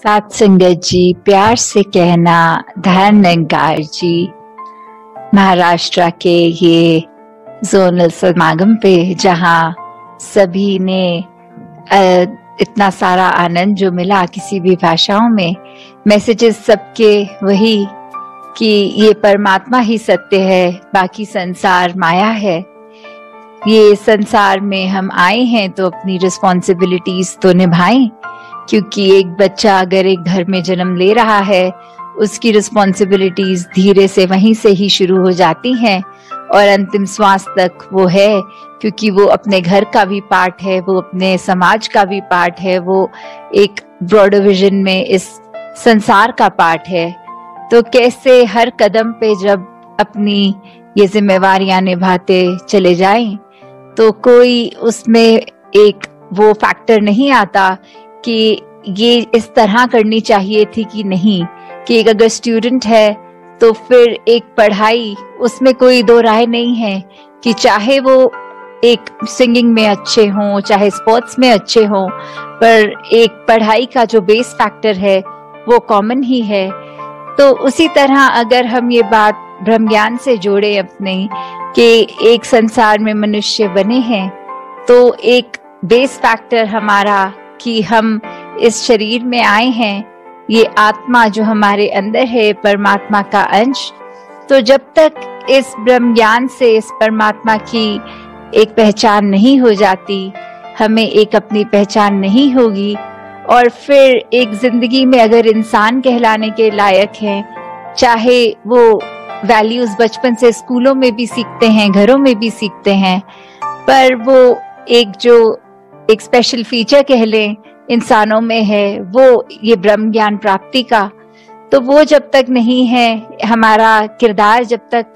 सात संगत जी, प्यार से कहना धर्मगार जी। महाराष्ट्र के ये जोनल समागम पे जहाँ सभी ने इतना सारा आनंद जो मिला किसी भी भाषाओं में, मैसेजेस सबके वही कि ये परमात्मा ही सत्य है, बाकी संसार माया है। ये संसार में हम आए हैं तो अपनी रिस्पॉन्सिबिलिटीज तो निभाएं, क्योंकि एक बच्चा अगर एक घर में जन्म ले रहा है उसकी रिस्पॉन्सिबिलिटीज धीरे से वहीं से ही शुरू हो जाती हैं और अंतिम श्वास तक वो है, क्योंकि वो अपने घर का भी पार्ट है, वो अपने समाज का भी पार्ट है, वो एक ब्रॉडर विजन में इस संसार का पार्ट है। तो कैसे हर कदम पे जब अपनी ये जिम्मेवारियां निभाते चले जाएं तो कोई उसमें एक वो फैक्टर नहीं आता कि ये इस तरह करनी चाहिए थी कि नहीं, कि एक अगर स्टूडेंट है तो फिर एक पढ़ाई, उसमें कोई दो राय नहीं है कि चाहे वो एक सिंगिंग में अच्छे हों चाहे स्पोर्ट्स में अच्छे हों, पर एक पढ़ाई का जो बेस फैक्टर है वो कॉमन ही है। तो उसी तरह अगर हम ये बात ब्रह्म ज्ञान से जोड़े अपने कि एक संसार में मनुष्य बने हैं तो एक बेस फैक्टर हमारा कि हम इस शरीर में आए हैं, ये आत्मा जो हमारे अंदर है परमात्मा का अंश। तो जब तक इस ब्रह्म ज्ञान से इस परमात्मा की एक पहचान नहीं हो जाती, हमें एक अपनी पहचान नहीं होगी और फिर एक जिंदगी में अगर इंसान कहलाने के लायक है, चाहे वो वैल्यूज बचपन से स्कूलों में भी सीखते हैं, घरों में भी सीखते हैं, पर वो एक जो एक स्पेशल फीचर कह लें इंसानों में है वो ये ब्रह्म ज्ञान प्राप्ति का, तो वो जब तक नहीं है, हमारा किरदार जब तक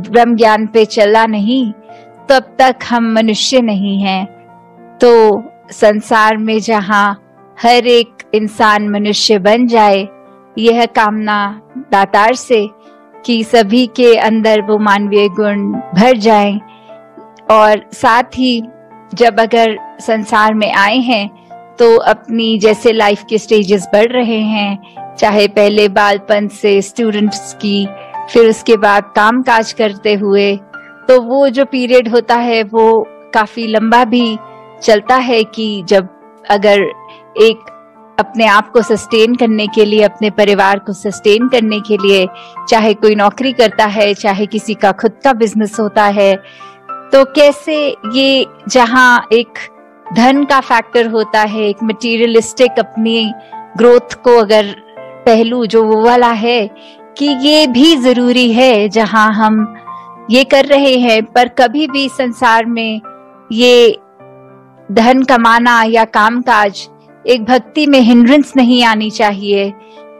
ब्रह्म ज्ञान पे चला नहीं तब तक हम मनुष्य नहीं हैं। तो संसार में जहाँ हर एक इंसान मनुष्य बन जाए, यह कामना दातार से कि सभी के अंदर वो मानवीय गुण भर जाएं। और साथ ही जब अगर संसार में आए हैं तो अपनी जैसे लाइफ के स्टेजेस बढ़ रहे हैं, चाहे पहले बालपन से स्टूडेंट्स की, फिर उसके बाद काम काज करते हुए, तो वो जो पीरियड होता है वो काफी लंबा भी चलता है कि जब अगर एक अपने आप को सस्टेन करने के लिए, अपने परिवार को सस्टेन करने के लिए, चाहे कोई नौकरी करता है चाहे किसी का खुद का बिजनेस होता है, तो कैसे ये जहाँ एक धन का फैक्टर होता है, एक मटेरियलिस्टिक अपनी ग्रोथ को अगर पहलू जो वो वाला है कि ये भी जरूरी है जहाँ हम ये कर रहे हैं, पर कभी भी संसार में ये धन कमाना या कामकाज एक भक्ति में हिंड्रेंस नहीं आनी चाहिए,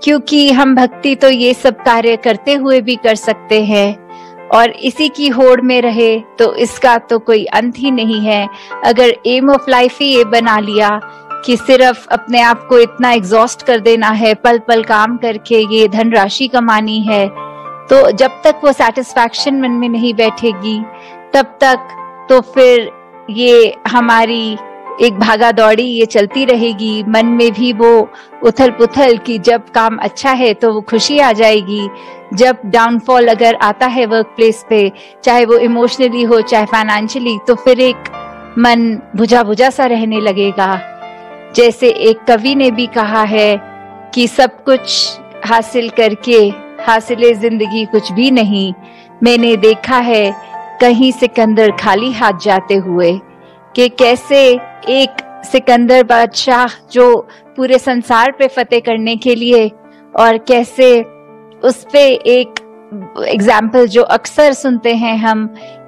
क्योंकि हम भक्ति तो ये सब कार्य करते हुए भी कर सकते हैं और इसी की होड़ में रहे तो इसका तो कोई अंत ही नहीं है। अगर एम ऑफ लाइफ ही ये बना लिया कि सिर्फ अपने आप को इतना एग्जॉस्ट कर देना है, पल पल काम करके ये धनराशि कमानी है, तो जब तक वो सेटिस्फैक्शन मन में नहीं बैठेगी तब तक तो फिर ये हमारी एक भागा दौड़ी ये चलती रहेगी। मन में भी वो उथल पुथल कि जब काम अच्छा है तो वो खुशी आ जाएगी, जब डाउनफॉल अगर आता है वर्क प्लेस पे, चाहे वो इमोशनली हो चाहे फाइनेंशियली, तो फिर एक मन बुझा बुझा सा रहने लगेगा। जैसे एक कवि ने भी कहा है कि सब कुछ हासिल करके हासिले जिंदगी कुछ भी नहीं, मैंने देखा है कहीं सिकंदर खाली हाथ जाते हुए। कि कैसे एक सिकंदर बादशाह जो पूरे संसार पे फतेह करने के लिए, और कैसे उस पे एक एग्जाम्पल जो अक्सर सुनते हैं हम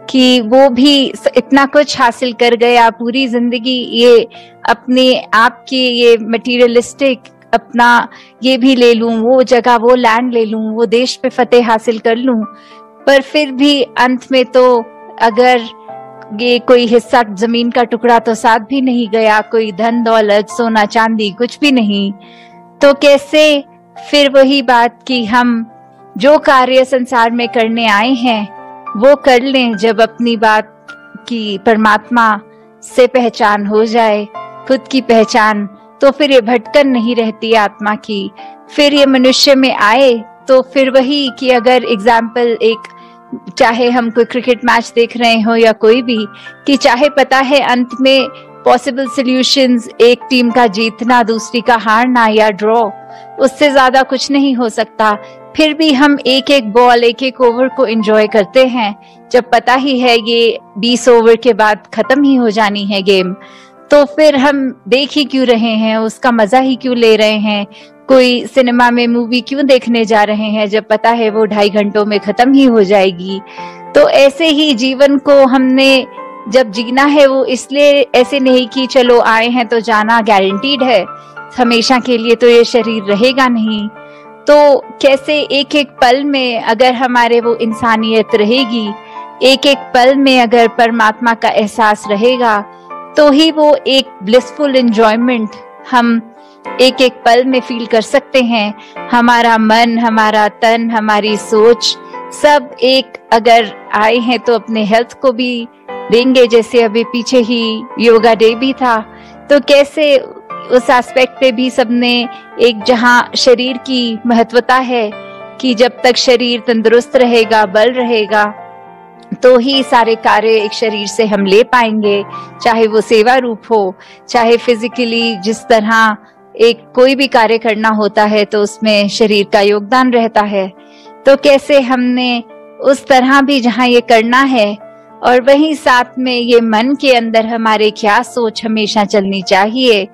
कि वो भी इतना कुछ हासिल कर गया, पूरी जिंदगी ये अपने आप की ये मटेरियलिस्टिक अपना ये भी ले लूं, वो जगह वो लैंड ले लूं, वो देश पे फतेह हासिल कर लूं, पर फिर भी अंत में तो अगर ये कोई हिस्सा जमीन का टुकड़ा तो साथ भी नहीं गया, कोई धन दौलत सोना चांदी कुछ भी नहीं, तो कैसे फिर वही बात कि हम जो कार्य संसार में करने आए हैं वो कर लें। जब अपनी बात की परमात्मा से पहचान हो जाए, खुद की पहचान, तो फिर ये भटकन नहीं रहती आत्मा की। फिर ये मनुष्य में आए तो फिर वही कि अगर एग्जाम्पल एक, चाहे हम कोई क्रिकेट मैच देख रहे हो या कोई भी, कि चाहे पता है अंत में पॉसिबल सॉल्यूशंस एक टीम का जीतना, दूसरी का हारना या ड्रॉ, उससे ज्यादा कुछ नहीं हो सकता, फिर भी हम एक एक बॉल, एक एक ओवर को एंजॉय करते हैं, जब पता ही है ये 20 ओवर के बाद खत्म ही हो जानी है गेम। तो फिर हम देख ही क्यों रहे हैं, उसका मजा ही क्यों ले रहे हैं, कोई सिनेमा में मूवी क्यों देखने जा रहे हैं जब पता है वो 2.5 घंटों में खत्म ही हो जाएगी। तो ऐसे ही जीवन को हमने जब जीना है, वो इसलिए ऐसे नहीं कि चलो आए हैं तो जाना गारंटीड है, हमेशा के लिए तो ये शरीर रहेगा नहीं। तो कैसे एक एक पल में अगर हमारे वो इंसानियत रहेगी, एक एक पल में अगर परमात्मा का एहसास रहेगा, तो ही वो एक ब्लिसफुल एंजॉयमेंट हम एक एक पल में फील कर सकते हैं। हमारा मन, हमारा तन, हमारी सोच सब एक अगर आए हैं तो अपने हेल्थ को भी देंगे। जैसे अभी पीछे ही योगा डे भी था, तो कैसे उस एस्पेक्ट पे भी सबने एक, जहाँ शरीर की महत्वता है कि जब तक शरीर तंदुरुस्त रहेगा, बल रहेगा, तो ही सारे कार्य एक शरीर से हम ले पाएंगे, चाहे वो सेवा रूप हो, चाहे फिजिकली जिस तरह एक कोई भी कार्य करना होता है तो उसमें शरीर का योगदान रहता है। तो कैसे हमने उस तरह भी जहाँ ये करना है, और वहीं साथ में ये मन के अंदर हमारे क्या सोच हमेशा चलनी चाहिए,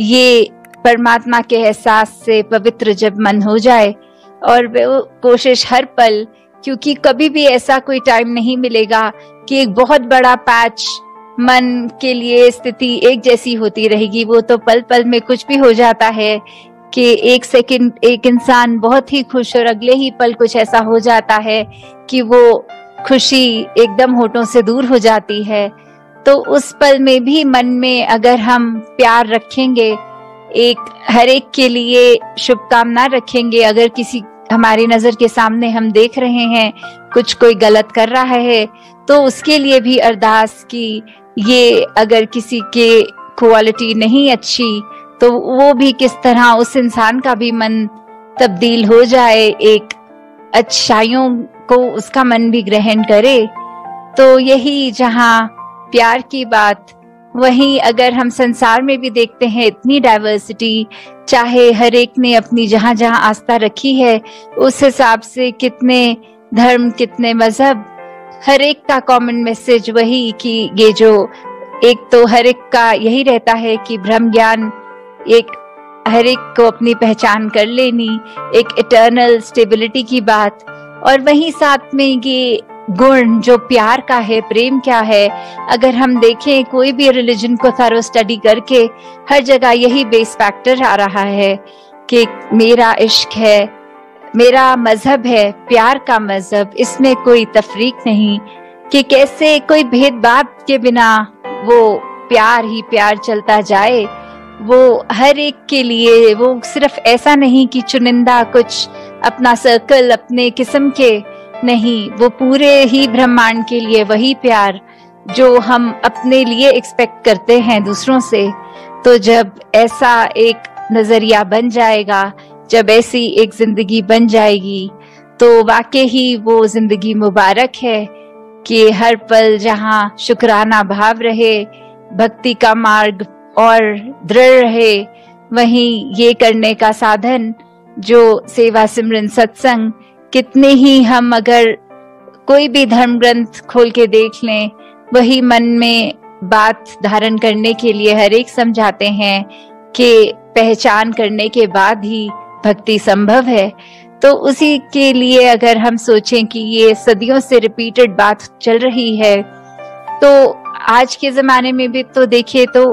ये परमात्मा के एहसास से पवित्र जब मन हो जाए, और वो कोशिश हर पल, क्योंकि कभी भी ऐसा कोई टाइम नहीं मिलेगा कि एक बहुत बड़ा पैच मन के लिए स्थिति एक जैसी होती रहेगी। वो तो पल पल में कुछ भी हो जाता है कि एक सेकंड एक इंसान बहुत ही खुश और अगले ही पल कुछ ऐसा हो जाता है कि वो खुशी एकदम होठों से दूर हो जाती है। तो उस पल में भी मन में अगर हम प्यार रखेंगे, एक हर एक के लिए शुभकामना रखेंगे, अगर किसी हमारी नजर के सामने हम देख रहे हैं कुछ कोई गलत कर रहा है, तो उसके लिए भी अरदास की ये अगर किसी के क्वालिटी नहीं अच्छी, तो वो भी किस तरह उस इंसान का भी मन तब्दील हो जाए, एक अच्छाइयों को उसका मन भी ग्रहण करे। तो यही जहाँ प्यार की बात, वहीं अगर हम संसार में भी देखते हैं इतनी डाइवर्सिटी, चाहे हर एक ने अपनी जहाँ जहाँ आस्था रखी है उस हिसाब से कितने धर्म, कितने मजहब, हर एक का कॉमन मैसेज वही कि ये जो एक तो हर एक का यही रहता है कि ब्रह्म ज्ञान, एक हर एक को अपनी पहचान कर लेनी, एक इटर्नल स्टेबिलिटी की बात, और वहीं साथ में ये गुण जो प्यार का है, प्रेम क्या है। अगर हम देखें कोई भी रिलीजन को थरो स्टडी करके, हर जगह यही बेस फैक्टर आ रहा है कि मेरा इश्क है, मेरा मजहब है, प्यार का मजहब, इसमें कोई तफरीक नहीं, कि कैसे कोई भेदभाव के बिना वो प्यार ही प्यार चलता जाए। वो हर एक के लिए, वो सिर्फ ऐसा नहीं कि चुनिंदा कुछ अपना सर्कल, अपने किस्म के नहीं, वो पूरे ही ब्रह्मांड के लिए वही प्यार जो हम अपने लिए एक्सपेक्ट करते हैं दूसरों से। तो जब ऐसा एक नजरिया बन जाएगा, जब ऐसी एक जिंदगी बन जाएगी, तो वाकई ही वो जिंदगी मुबारक है कि हर पल जहाँ शुक्राना भाव रहे, भक्ति का मार्ग और दृढ़ रहे, वहीं ये करने का साधन जो सेवा, सिमरन, सत्संग, कितने ही हम अगर कोई भी धर्म ग्रंथ खोल के देख लें, वही मन में बात धारण करने के लिए हर एक समझाते हैं कि पहचान करने के बाद ही भक्ति संभव है। तो उसी के लिए अगर हम सोचें कि ये सदियों से रिपीटेड बात चल रही है, तो आज के जमाने में भी तो देखिए तो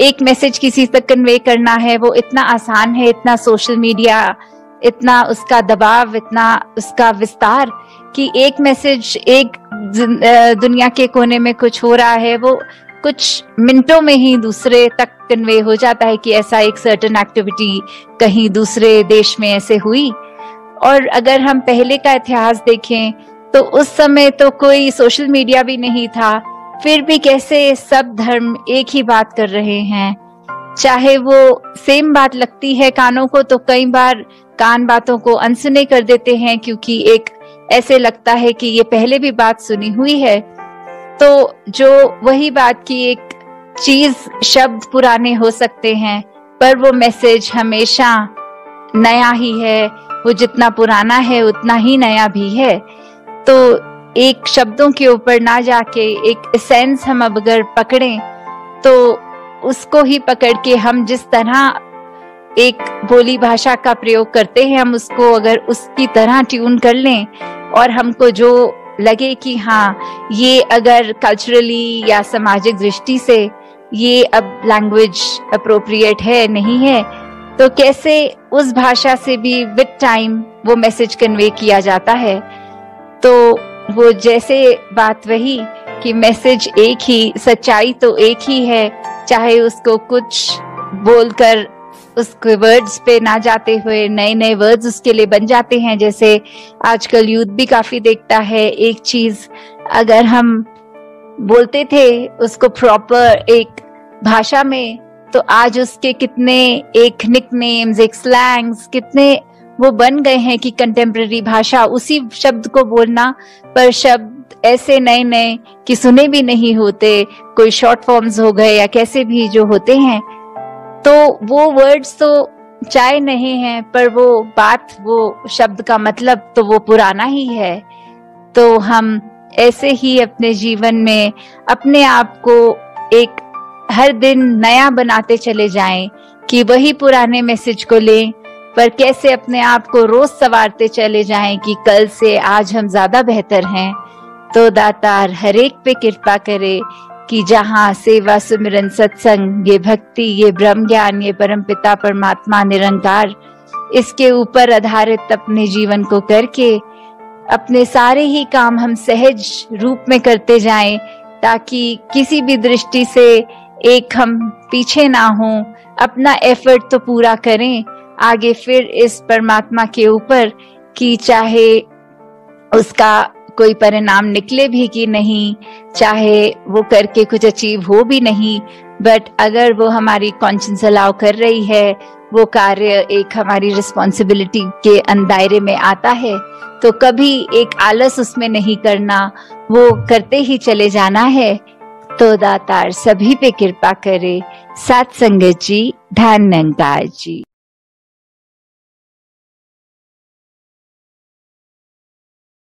एक मैसेज किसी तक कन्वे करना है, वो इतना आसान है, इतना सोशल मीडिया, इतना उसका दबाव, इतना उसका विस्तार, कि एक मैसेज एक दुनिया के कोने में कुछ हो रहा है, वो कुछ मिनटों में ही दूसरे तक कन्वे हो जाता है कि ऐसा एक सर्टेन एक्टिविटी कहीं दूसरे देश में ऐसे हुई। और अगर हम पहले का इतिहास देखें तो उस समय तो कोई सोशल मीडिया भी नहीं था, फिर भी कैसे सब धर्म एक ही बात कर रहे हैं। चाहे वो सेम बात लगती है कानों को, तो कई बार कान बातों को अनसुने कर देते हैं, क्योंकि एक ऐसे लगता है कि ये पहले भी बात सुनी हुई है। तो जो वही बात की एक चीज, शब्द पुराने हो सकते हैं, पर वो मैसेज हमेशा नया ही है। वो जितना पुराना है उतना ही नया भी है। तो एक शब्दों के ऊपर ना जाके एक एसेंस हम अब अगर पकड़ें, तो उसको ही पकड़ के हम जिस तरह एक बोली भाषा का प्रयोग करते हैं, हम उसको अगर उसकी तरह ट्यून कर लें, और हमको जो लगे कि हाँ ये अगर कल्चरली या सामाजिक दृष्टि से ये अब लैंग्वेज अप्रोप्रिएट है, नहीं है, तो कैसे उस भाषा से भी विद टाइम वो मैसेज कन्वे किया जाता है। तो वो जैसे बात वही कि मैसेज एक ही, सच्चाई तो एक ही है, चाहे उसको कुछ बोलकर उसके वर्ड्स पे ना जाते हुए नए नए वर्ड्स उसके लिए बन जाते हैं। जैसे आजकल यूथ भी काफी देखता है, एक चीज अगर हम बोलते थे उसको प्रॉपर एक भाषा में, तो आज उसके कितने एक निकनेम्स, एक स्लैंग्स कितने वो बन गए हैं कि कंटेम्प्रेरी भाषा, उसी शब्द को बोलना, पर शब्द ऐसे नए नए कि सुने भी नहीं होते, कोई शॉर्ट फॉर्म्स हो गए या कैसे भी जो होते हैं। तो वो वर्ड्स तो चाहे नहीं है, पर वो बात, वो शब्द का मतलब तो वो पुराना ही है। तो हम ऐसे ही अपने जीवन में अपने आप को एक हर दिन नया बनाते चले जाएं, कि वही पुराने मैसेज को लें, पर कैसे अपने आप को रोज संवारते चले जाएं कि कल से आज हम ज्यादा बेहतर हैं। तो दातार हर एक पे कृपा करे कि जहाँ सेवा, सुमिरन, सत्संग, ये भक्ति, ये ब्रह्म ज्ञान, ये परमपिता परमात्मा निरंकार, इसके ऊपर आधारित अपने जीवन को करके अपने सारे ही काम हम सहज रूप में करते जाएं, ताकि किसी भी दृष्टि से एक हम पीछे ना हों, अपना एफर्ट तो पूरा करें आगे फिर इस परमात्मा के ऊपर, कि चाहे उसका कोई परिणाम निकले भी कि नहीं, चाहे वो करके कुछ अचीव हो भी नहीं, बट अगर वो हमारी कॉन्शियस अलाउ कर रही है, वो कार्य एक हमारी रिस्पॉन्सिबिलिटी के दायरे में आता है, तो कभी एक आलस उसमें नहीं करना, वो करते ही चले जाना है। तो दातार सभी पे कृपा करे। सत संगत जी, धन निरंकार जी।